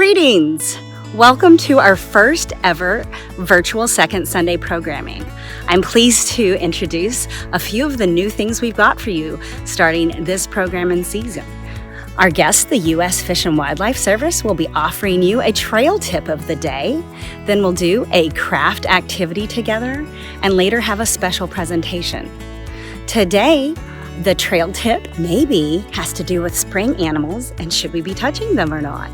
Greetings! Welcome to our first ever virtual Second Sunday programming. I'm pleased to introduce a few of the new things we've got for you starting this program and season. Our guest, the U.S. Fish and Wildlife Service, will be offering you a trail tip of the day. Then we'll do a craft activity together and later have a special presentation. Today, the trail tip maybe has to do with spring animals and should we be touching them or not.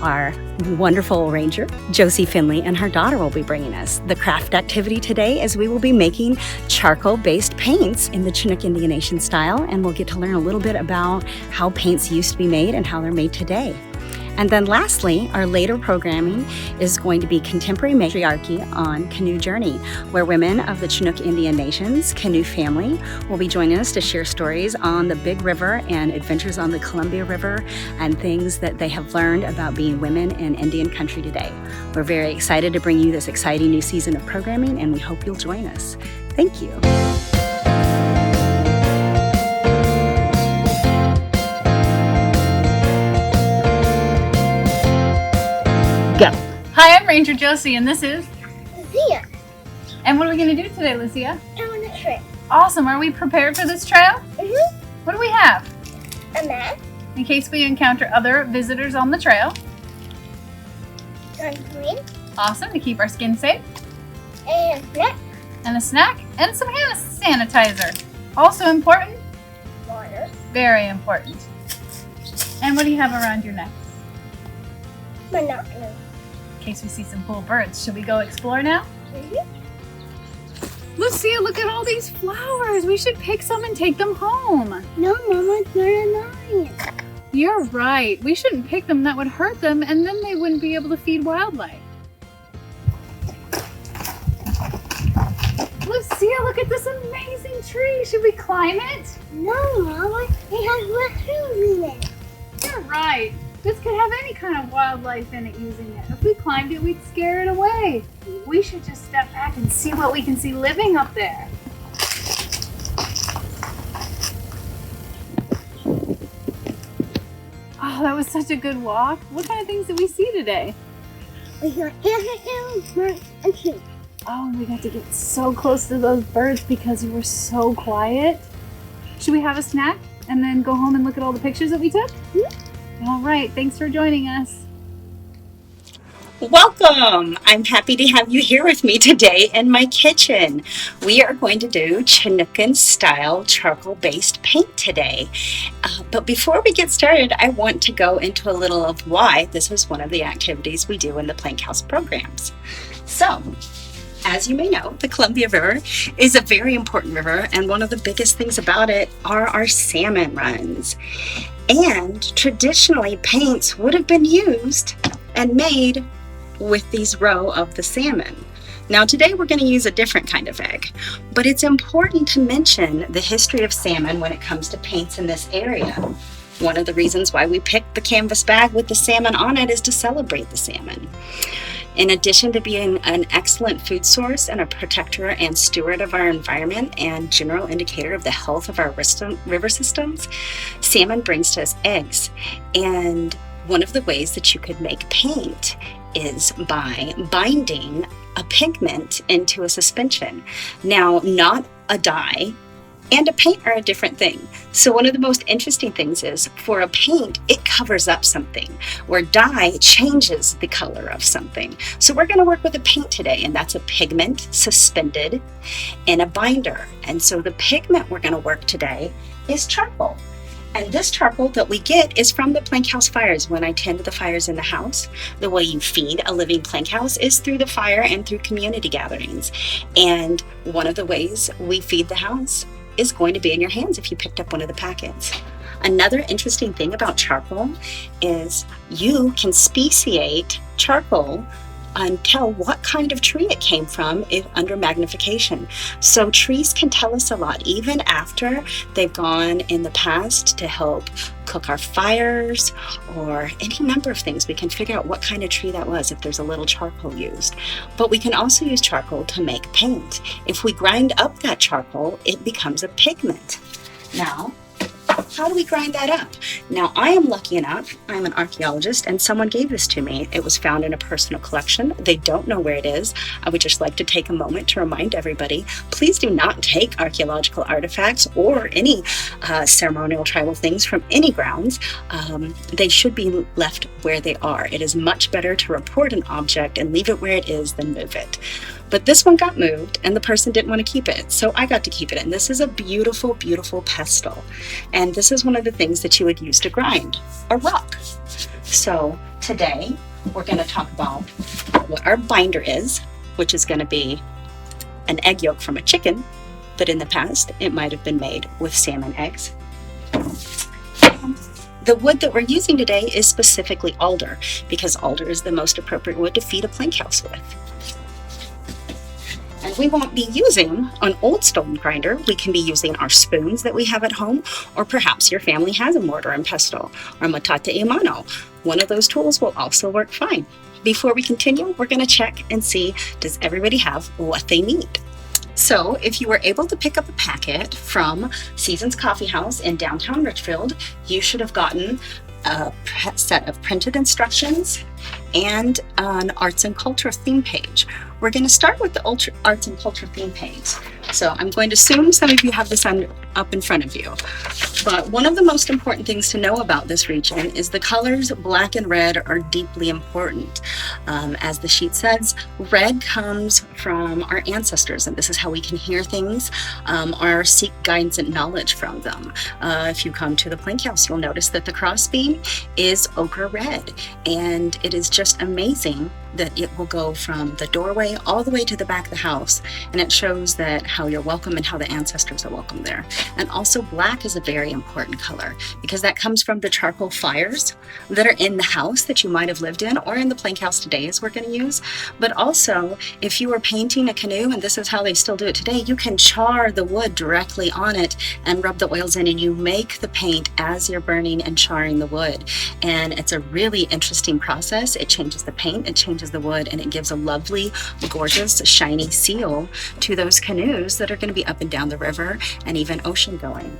Our wonderful ranger, Josie Finley, and her daughter will be bringing us. The craft activity today is we will be making charcoal-based paints in the Chinook Indian Nation style, and we'll get to learn a little bit about how paints used to be made and how they're made today. And then lastly, our later programming is going to be Contemporary Matriarchy on Canoe Journey, where women of the Chinook Indian Nations canoe family will be joining us to share stories on the Big River and adventures on the Columbia River and things that they have learned about being women in Indian country today. We're very excited to bring you this exciting new season of programming, and we hope you'll join us. Thank you. Go. Hi, I'm Ranger Josie, and this is Lucia. And what are we going to do today, Lucia? I'm on a trip. Awesome. Are we prepared for this trail? What do we have? A map. In case we encounter other visitors on the trail. Sunscreen. Awesome, to keep our skin safe. And snack. And a snack. And some hand sanitizer. Also important. Water. Very important. And what do you have around your neck? Monopoly. In case we see some cool birds. Should we go explore now? Lucia, look at all these flowers. We should pick some and take them home. No, Mama, it's not nice. You're right. We shouldn't pick them. That would hurt them, and then they wouldn't be able to feed wildlife. Lucia, look at this amazing tree. Should we climb it? No, Mama, it has mushrooms in it. You're right. This could have any kind of wildlife in it using it. If we climbed it, we'd scare it away. We should just step back and see what we can see living up there. Oh, that was such a good walk. What kind of things did we see today? We got birds and sheep. Oh, we got to get so close to those birds because you were so quiet. Should we have a snack and then go home and look at all the pictures that we took? All right, thanks for joining us. Welcome! I'm happy to have you here with me today in my kitchen. We are going to do Chinookan style charcoal-based paint today. But before we get started, I want to go into a little of why this is one of the activities we do in the Plank House programs. So, as you may know, the Columbia River is a very important river, and one of the biggest things about it are our salmon runs. And traditionally, paints would have been used and made with these roe of the salmon. Now today we're going to use a different kind of egg, but it's important to mention the history of salmon when it comes to paints in this area. One of the reasons why we picked the canvas bag with the salmon on it is to celebrate the salmon. In addition to being an excellent food source and a protector and steward of our environment and general indicator of the health of our river systems, salmon brings to us eggs. And one of the ways that you could make paint is by binding a pigment into a suspension. Now, not a dye and a paint are a different thing. So one of the most interesting things is for a paint, it covers up something, where dye changes the color of something. So we're going to work with a paint today, and that's a pigment suspended in a binder. And so the pigment we're going to work today is charcoal. And this charcoal that we get is from the plank house fires. When I tend to the fires in the house, the way you feed a living plank house is through the fire and through community gatherings. And one of the ways we feed the house is going to be in your hands if you picked up one of the packets. Another interesting thing about charcoal is you can speciate charcoal and tell what kind of tree it came from if under magnification. So trees can tell us a lot, even after they've gone in the past to help cook our fires or any number of things. We can figure out what kind of tree that was if there's a little charcoal used. But we can also use charcoal to make paint. If we grind up that charcoal, it becomes a pigment. Now, how do we grind that up? Now, I am lucky enough, I'm an archaeologist, and someone gave this to me. It was found in a personal collection. They don't know where it is. I would just like to take a moment to remind everybody, please do not take archaeological artifacts or any ceremonial tribal things from any grounds. They should be left where they are. It is much better to report an object and leave it where it is than move it. But this one got moved and the person didn't want to keep it, so I got to keep it. And this is a beautiful, beautiful pestle. And this is one of the things that you would use to grind a rock. So today we're going to talk about what our binder is, which is going to be an egg yolk from a chicken, but in the past it might have been made with salmon eggs. The wood that we're using today is specifically alder, because alder is the most appropriate wood to feed a plank house with. And we won't be using an old stone grinder. We can be using our spoons that we have at home, or perhaps your family has a mortar and pestle or matate e mano. One of those tools will also work fine. Before we continue, we're going to check and see, does everybody have what they need? So if you were able to pick up a packet from Seasons Coffee House in downtown Richfield, you should have gotten a set of printed instructions and an arts and culture theme page. We're going to start with the arts and culture theme page. So I'm going to assume some of you have this up in front of you. But one of the most important things to know about this region is the colors black and red are deeply important. As the sheet says, red comes from our ancestors, and this is how we can hear things or seek guidance and knowledge from them. If you come to the plank house, you'll notice that the crossbeam is ochre red, and it is just amazing that it will go from the doorway all the way to the back of the house, and it shows that how you're welcome and how the ancestors are welcome there. And also black is a very important color because that comes from the charcoal fires that are in the house that you might have lived in, or in the plank house today as we're going to use. But also, if you were painting a canoe, and this is how they still do it today, you can char the wood directly on it and rub the oils in, and you make the paint as you're burning and charring the wood. And it's a really interesting process. It changes the paint, it changes the wood, and it gives a lovely, gorgeous, shiny seal to those canoes that are going to be up and down the river and even ocean going.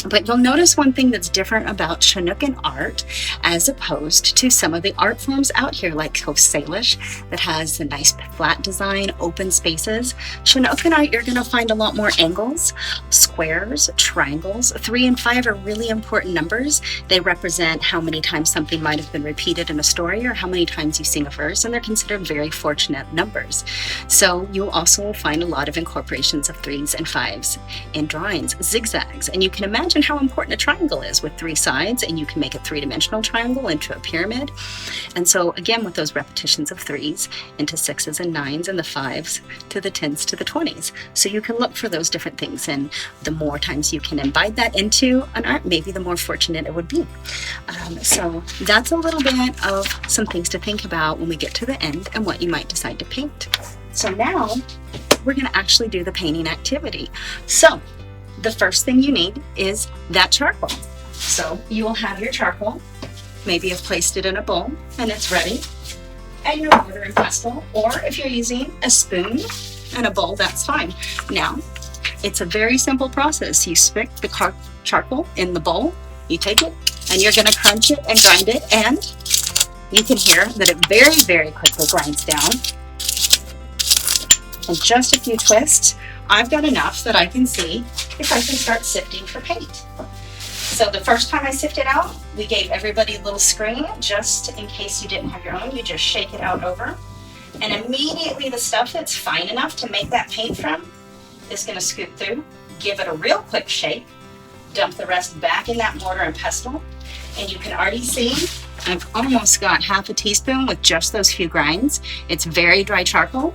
But you'll notice one thing that's different about Chinookan art as opposed to some of the art forms out here like Coast Salish that has a nice flat design, open spaces. Chinookan art, you're going to find a lot more angles, squares, triangles. 3 and 5 are really important numbers. They represent how many times something might have been repeated in a story or how many times you sing a verse, and they're considered very fortunate numbers. So you'll also find a lot of incorporations of 3s and 5s in drawings, zigzags, and you can imagine how important a triangle is with 3 sides, and you can make a 3-dimensional triangle into a pyramid. And so again, with those repetitions of 3s into 6s and 9s and the 5s to the 10s to the 20s. So you can look for those different things, and the more times you can invite that into an art, maybe the more fortunate it would be. So that's a little bit of some things to think about when we get to the end and what you might decide to paint. So now we're going to actually do the painting activity. So the first thing you need is that charcoal. So you will have your charcoal. Maybe you've placed it in a bowl and it's ready. And your mortar and pestle, or if you're using a spoon and a bowl, that's fine. Now, it's a very simple process. You stick the charcoal in the bowl, you take it, and you're going to crunch it and grind it, and you can hear that it very, very quickly grinds down. In just a few twists, I've got enough that I can see if I can start sifting for paint. So the first time I sifted out, we gave everybody a little screen just in case you didn't have your own. You just shake it out over, and immediately the stuff that's fine enough to make that paint from is going to scoop through, give it a real quick shake, dump the rest back in that mortar and pestle, and you can already see I've almost got half a teaspoon with just those few grinds. It's very dry charcoal.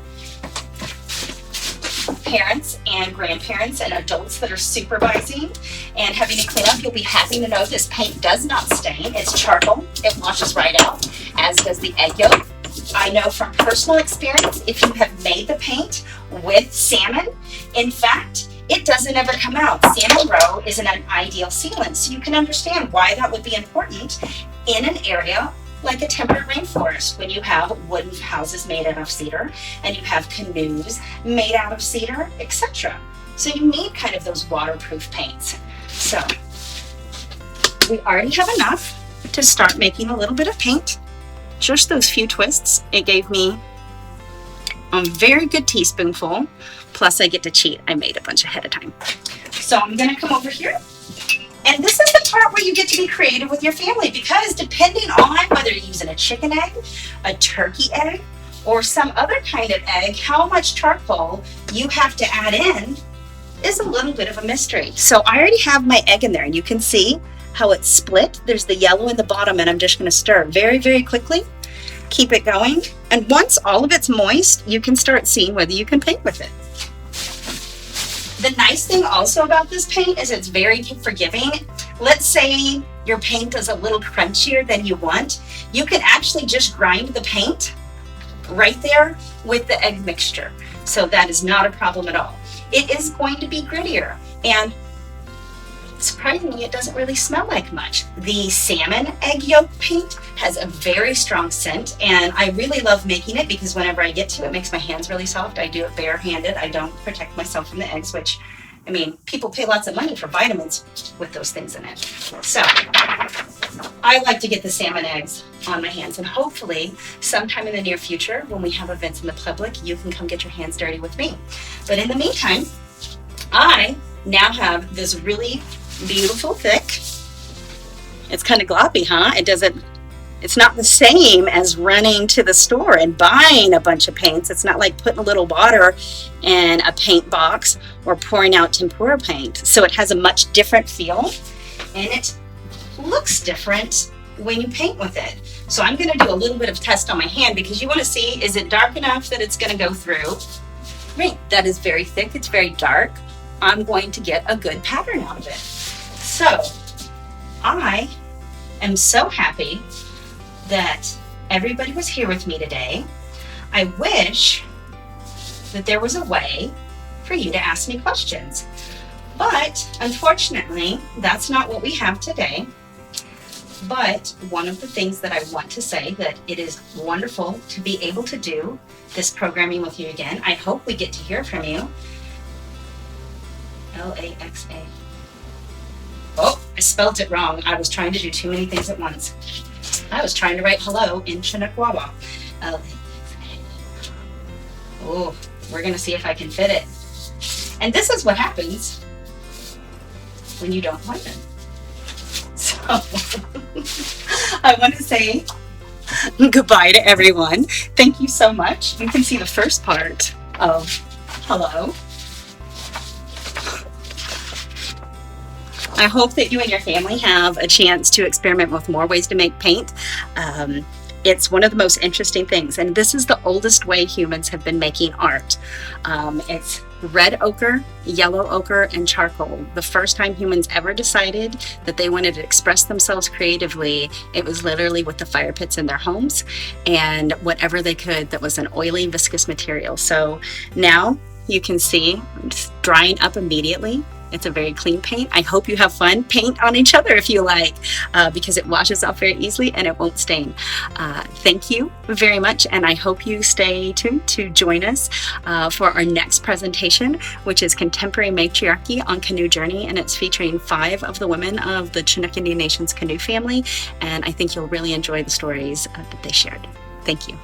Parents and grandparents and adults that are supervising and having to clean up, you'll be happy to know this paint does not stain. It's charcoal. It washes right out, as does the egg yolk. I know from personal experience, if you have made the paint with salmon, in fact, it doesn't ever come out. Salmon roe is an ideal sealant, so you can understand why that would be important in an area like a temperate rainforest when you have wooden houses made out of cedar and you have canoes made out of cedar, etc. So you need kind of those waterproof paints. So we already have enough to start making a little bit of paint. Just those few twists, it gave me a very good teaspoonful. Plus I get to cheat. I made a bunch ahead of time. So I'm gonna come over here. And this is the part where you get to be creative with your family, because depending on whether you're using a chicken egg, a turkey egg, or some other kind of egg, how much charcoal you have to add in is a little bit of a mystery. So I already have my egg in there, and you can see how it's split. There's the yellow in the bottom, and I'm just gonna stir very, very quickly. Keep it going. And once all of it's moist, you can start seeing whether you can paint with it. The nice thing also about this paint is it's very forgiving. Let's say your paint is a little crunchier than you want. You can actually just grind the paint right there with the egg mixture. So that is not a problem at all. It is going to be grittier, and surprisingly, it doesn't really smell like much. The salmon egg yolk paint has a very strong scent, and I really love making it because whenever I get to it, it makes my hands really soft. I do it barehanded. I don't protect myself from the eggs, which, I mean, people pay lots of money for vitamins with those things in it. So I like to get the salmon eggs on my hands, and hopefully sometime in the near future, when we have events in the public, you can come get your hands dirty with me. But in the meantime, I now have this really beautiful thick. It's kind of gloppy, huh? It's not the same as running to the store and buying a bunch of paints. It's not like putting a little water in a paint box or pouring out tempera paint. So it has a much different feel, and it looks different when you paint with it. So I'm going to do a little bit of test on my hand, because you want to see, is it dark enough that it's going to go through? Right, that is very thick. It's very dark. I'm going to get a good pattern out of it. So I am so happy that everybody was here with me today. I wish that there was a way for you to ask me questions, but unfortunately, that's not what we have today. But one of the things that I want to say, that it is wonderful to be able to do this programming with you again. I hope we get to hear from you. L-A-X-A. Oh, I spelled it wrong. I was trying to do too many things at once. I was trying to write hello in Chinakwawa. Oh, we're going to see if I can fit it. And this is what happens when you don't plan. So I want to say goodbye to everyone. Thank you so much. You can see the first part of hello. I hope that you and your family have a chance to experiment with more ways to make paint. It's one of the most interesting things, and this is the oldest way humans have been making art. It's red ochre, yellow ochre, and charcoal. The first time humans ever decided that they wanted to express themselves creatively, it was literally with the fire pits in their homes and whatever they could that was an oily, viscous material. So now you can see it's drying up immediately. It's a very clean paint. I hope you have fun. Paint on each other if you like, because it washes off very easily and it won't stain. Thank you very much, and I hope you stay tuned to join us for our next presentation, which is Contemporary Matriarchy on Canoe Journey, and it's featuring 5 of the women of the Chinook Indian Nation's canoe family, and I think you'll really enjoy the stories that they shared. Thank you.